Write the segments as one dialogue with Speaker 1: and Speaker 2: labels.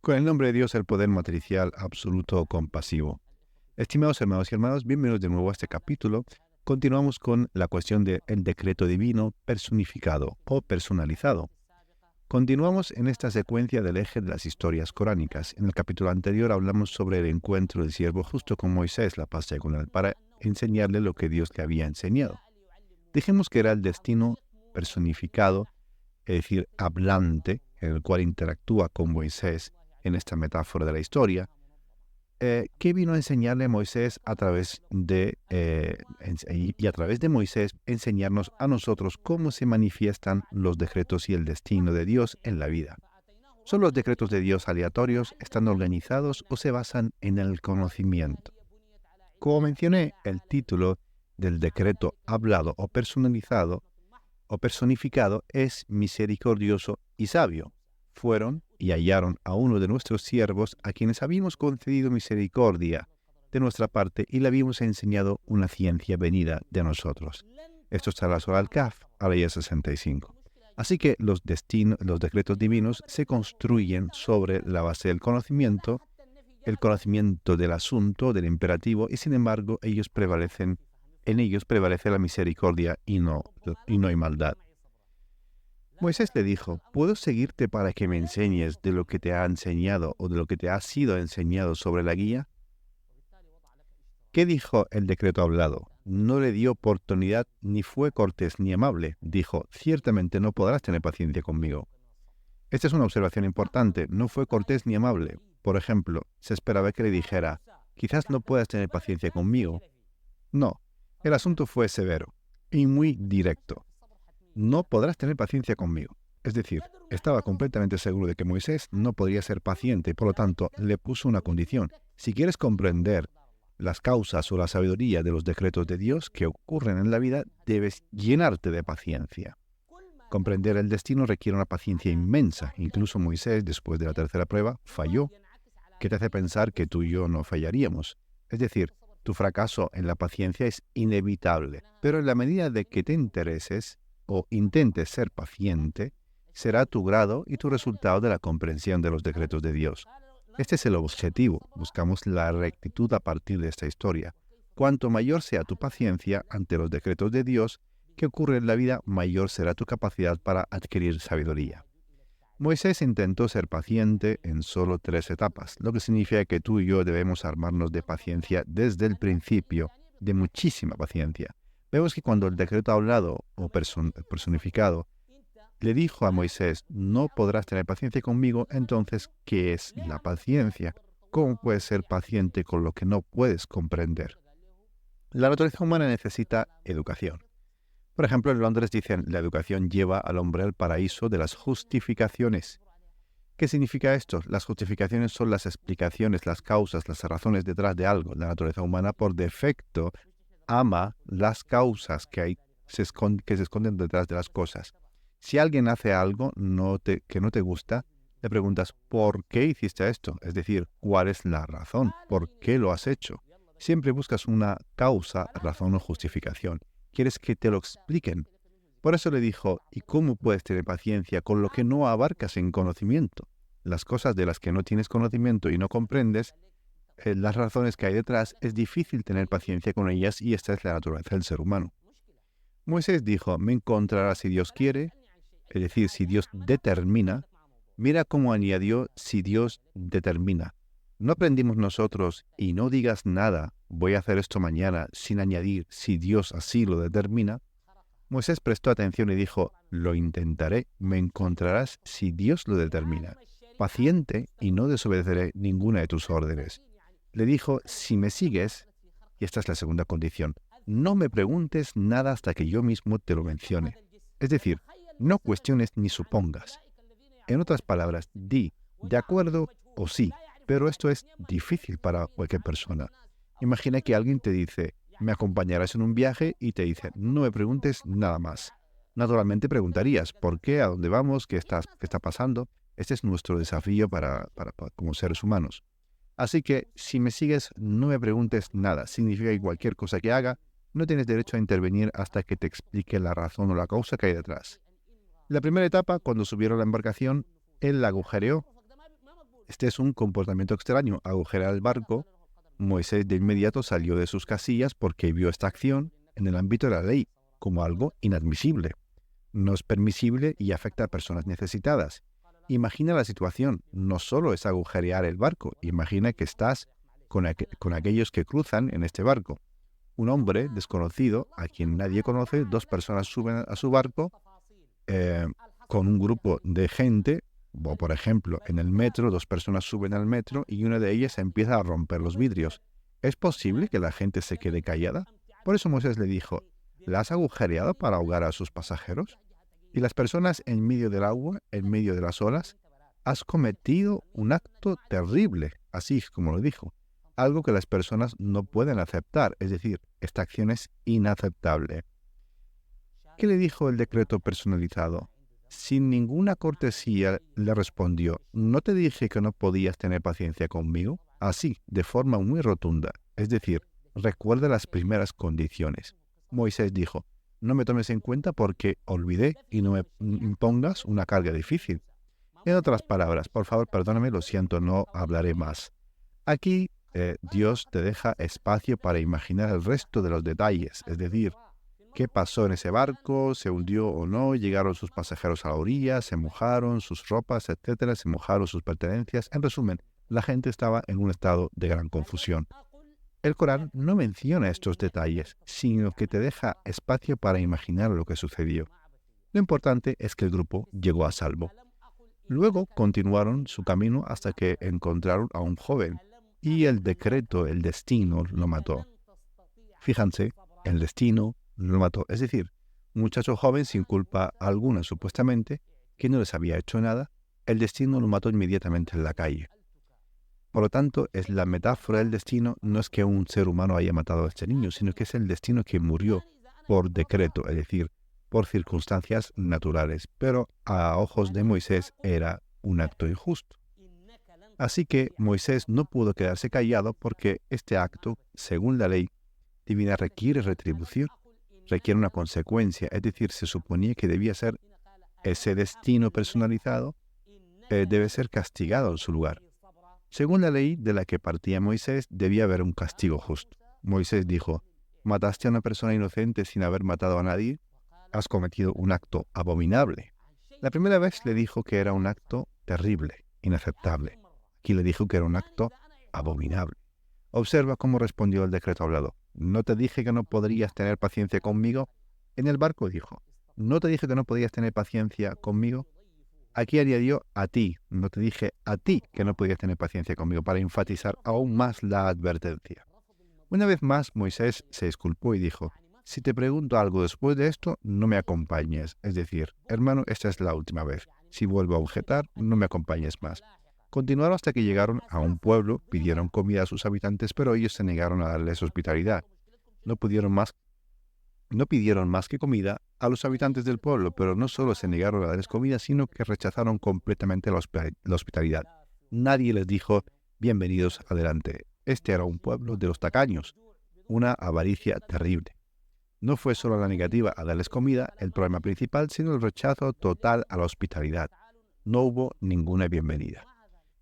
Speaker 1: Con el nombre de Dios, el poder matricial absoluto compasivo. Estimados hermanos y hermanas, bienvenidos de nuevo a este capítulo. Continuamos con la cuestión del decreto divino personificado o personalizado. Continuamos en esta secuencia del eje de las historias coránicas. En el capítulo anterior hablamos sobre el encuentro del siervo justo con Moisés, la paz con él, para enseñarle lo que Dios le había enseñado. Dijimos que era el destino personificado, es decir, hablante, en el cual interactúa con Moisés en esta metáfora de la historia, que vino a enseñarle a Moisés a través y a través de Moisés enseñarnos a nosotros cómo se manifiestan los decretos y el destino de Dios en la vida. ¿Son los decretos de Dios aleatorios, están organizados o se basan en el conocimiento? Como mencioné, el título del decreto hablado o personalizado o personificado es misericordioso y sabio. Fueron y hallaron a uno de nuestros siervos a quienes habíamos concedido misericordia de nuestra parte y le habíamos enseñado una ciencia venida de nosotros. Esto está en la Surah Al-Kahf, Alaya 65. Así que los decretos divinos se construyen sobre la base del conocimiento, el conocimiento del asunto, del imperativo, y sin embargo en ellos prevalece la misericordia y no hay maldad. Moisés le dijo, ¿puedo seguirte para que me enseñes de lo que te ha enseñado o de lo que te ha sido enseñado sobre la guía? ¿Qué dijo el decreto hablado? No le dio oportunidad, ni fue cortés ni amable. Dijo, ciertamente no podrás tener paciencia conmigo. Esta es una observación importante, no fue cortés ni amable. Por ejemplo, se esperaba que le dijera, quizás no puedas tener paciencia conmigo. No, el asunto fue severo y muy directo. No podrás tener paciencia conmigo. Es decir, estaba completamente seguro de que Moisés no podría ser paciente y por lo tanto le puso una condición. Si quieres comprender las causas o la sabiduría de los decretos de Dios que ocurren en la vida, debes llenarte de paciencia. Comprender el destino requiere una paciencia inmensa. Incluso Moisés, después de la tercera prueba, falló. ¿Qué te hace pensar que tú y yo no fallaríamos? Es decir, tu fracaso en la paciencia es inevitable, pero en la medida de que te intereses o intentes ser paciente, será tu grado y tu resultado de la comprensión de los decretos de Dios. Este es el objetivo. Buscamos la rectitud a partir de esta historia. Cuanto mayor sea tu paciencia ante los decretos de Dios que ocurre en la vida, mayor será tu capacidad para adquirir sabiduría. Moisés intentó ser paciente en solo 3 etapas, lo que significa que tú y yo debemos armarnos de paciencia desde el principio, de muchísima paciencia. Vemos que cuando el decreto hablado o personificado le dijo a Moisés, no podrás tener paciencia conmigo, entonces, ¿qué es la paciencia? ¿Cómo puedes ser paciente con lo que no puedes comprender? La naturaleza humana necesita educación. Por ejemplo, en Londres dicen, la educación lleva al hombre al paraíso de las justificaciones. ¿Qué significa esto? Las justificaciones son las explicaciones, las causas, las razones detrás de algo. La naturaleza humana, por defecto, ama las causas que se esconden detrás de las cosas. Si alguien hace algo que no te gusta, le preguntas, ¿por qué hiciste esto? Es decir, ¿cuál es la razón? ¿Por qué lo has hecho? Siempre buscas una causa, razón o justificación. Quieres que te lo expliquen. Por eso le dijo, ¿y cómo puedes tener paciencia con lo que no abarcas en conocimiento? Las cosas de las que no tienes conocimiento y no comprendes, las razones que hay detrás, es difícil tener paciencia con ellas y esta es la naturaleza del ser humano. Moisés dijo, me encontrarás si Dios quiere, es decir, si Dios determina. Mira cómo añadió si Dios determina. No aprendimos nosotros y no digas nada, voy a hacer esto mañana, sin añadir si Dios así lo determina. Moisés prestó atención y dijo, lo intentaré, me encontrarás si Dios lo determina. Paciente y no desobedeceré ninguna de tus órdenes. Le dijo, si me sigues, y esta es la segunda condición, no me preguntes nada hasta que yo mismo te lo mencione. Es decir, no cuestiones ni supongas. En otras palabras, di, de acuerdo o sí, pero esto es difícil para cualquier persona. Imagina que alguien te dice, me acompañarás en un viaje y te dice, no me preguntes nada más. Naturalmente preguntarías, ¿por qué? ¿A dónde vamos? ¿Qué está pasando? Este es nuestro desafío como seres humanos. Así que, si me sigues, no me preguntes nada. Significa que cualquier cosa que haga, no tienes derecho a intervenir hasta que te explique la razón o la causa que hay detrás. La primera etapa, cuando subieron a la embarcación, él la agujereó. Este es un comportamiento extraño. Agujerar el barco. Moisés de inmediato salió de sus casillas porque vio esta acción en el ámbito de la ley como algo inadmisible. No es permisible y afecta a personas necesitadas. Imagina la situación. No solo es agujerear el barco. Imagina que estás con aquellos que cruzan en este barco. Un hombre desconocido, a quien nadie conoce, dos personas suben a su barco eh, con un grupo de gente, o por ejemplo, en el metro, dos personas suben al metro y una de ellas empieza a romper los vidrios. ¿Es posible que la gente se quede callada? Por eso Moisés le dijo, ¿la has agujereado para ahogar a sus pasajeros? Y las personas en medio del agua, en medio de las olas, has cometido un acto terrible, así como lo dijo, algo que las personas no pueden aceptar, es decir, esta acción es inaceptable. ¿Qué le dijo el decreto personalizado? Sin ninguna cortesía le respondió, ¿no te dije que no podías tener paciencia conmigo? Así, de forma muy rotunda, es decir, recuerda las primeras condiciones. Moisés dijo, no me tomes en cuenta porque olvidé y no me impongas una carga difícil. En otras palabras, por favor, perdóname, lo siento, no hablaré más. Aquí Dios te deja espacio para imaginar el resto de los detalles, es decir, qué pasó en ese barco, se hundió o no, llegaron sus pasajeros a la orilla, se mojaron sus ropas, etcétera, se mojaron sus pertenencias. En resumen, la gente estaba en un estado de gran confusión. El Corán no menciona estos detalles, sino que te deja espacio para imaginar lo que sucedió. Lo importante es que el grupo llegó a salvo. Luego continuaron su camino hasta que encontraron a un joven, y el decreto, el destino, lo mató. Fíjense, el destino lo mató. Es decir, un muchacho joven sin culpa alguna, supuestamente, que no les había hecho nada, el destino lo mató inmediatamente en la calle. Por lo tanto, es la metáfora del destino, no es que un ser humano haya matado a este niño, sino que es el destino que murió por decreto, es decir, por circunstancias naturales. Pero a ojos de Moisés era un acto injusto. Así que Moisés no pudo quedarse callado porque este acto, según la ley divina, requiere retribución, requiere una consecuencia, es decir, se suponía que debía ser ese destino personalizado, debe ser castigado en su lugar. Según la ley de la que partía Moisés, debía haber un castigo justo. Moisés dijo, mataste a una persona inocente sin haber matado a nadie, has cometido un acto abominable. La primera vez le dijo que era un acto terrible, inaceptable. Aquí le dijo que era un acto abominable. Observa cómo respondió el decreto hablado. ¿No te dije que no podrías tener paciencia conmigo? En el barco dijo, ¿no te dije que no podías tener paciencia conmigo? Aquí añadió a ti, no te dije a ti que no podías tener paciencia conmigo, para enfatizar aún más la advertencia. Una vez más, Moisés se disculpó y dijo, si te pregunto algo después de esto, no me acompañes. Es decir, hermano, esta es la última vez. Si vuelvo a objetar, no me acompañes más. Continuaron hasta que llegaron a un pueblo, pidieron comida a sus habitantes, pero ellos se negaron a darles hospitalidad. No pidieron más que comida a los habitantes del pueblo, pero no solo se negaron a darles comida, sino que rechazaron completamente la hospitalidad. Nadie les dijo, bienvenidos adelante. Este era un pueblo de los tacaños, una avaricia terrible. No fue solo la negativa a darles comida el problema principal, sino el rechazo total a la hospitalidad. No hubo ninguna bienvenida.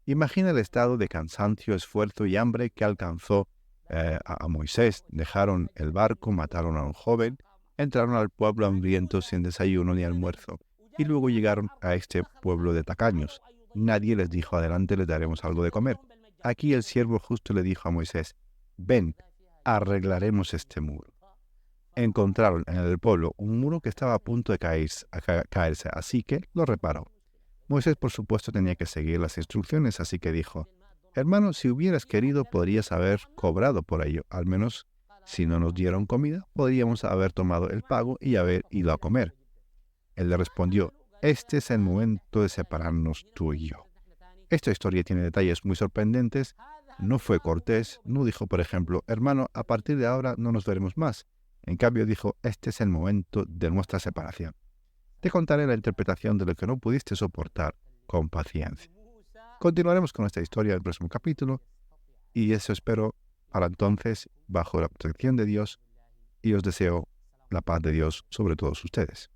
Speaker 1: Imagina el estado de cansancio, esfuerzo y hambre que alcanzó a Moisés. Dejaron el barco, mataron a un joven, entraron al pueblo hambrientos sin desayuno ni almuerzo, y luego llegaron a este pueblo de tacaños. Nadie les dijo, adelante, les daremos algo de comer. Aquí el siervo justo le dijo a Moisés, ven, arreglaremos este muro. Encontraron en el pueblo un muro que estaba a punto de caerse, así que lo reparó. Moisés, por supuesto, tenía que seguir las instrucciones, así que dijo, hermano, si hubieras querido, podrías haber cobrado por ello. Al menos, si no nos dieron comida, podríamos haber tomado el pago y haber ido a comer. Él le respondió, este es el momento de separarnos tú y yo. Esta historia tiene detalles muy sorprendentes. No fue cortés, no dijo, por ejemplo, hermano, a partir de ahora no nos veremos más. En cambio dijo, este es el momento de nuestra separación. Te contaré la interpretación de lo que no pudiste soportar con paciencia. Continuaremos con esta historia en el próximo capítulo, y eso espero para entonces, bajo la protección de Dios, y os deseo la paz de Dios sobre todos ustedes.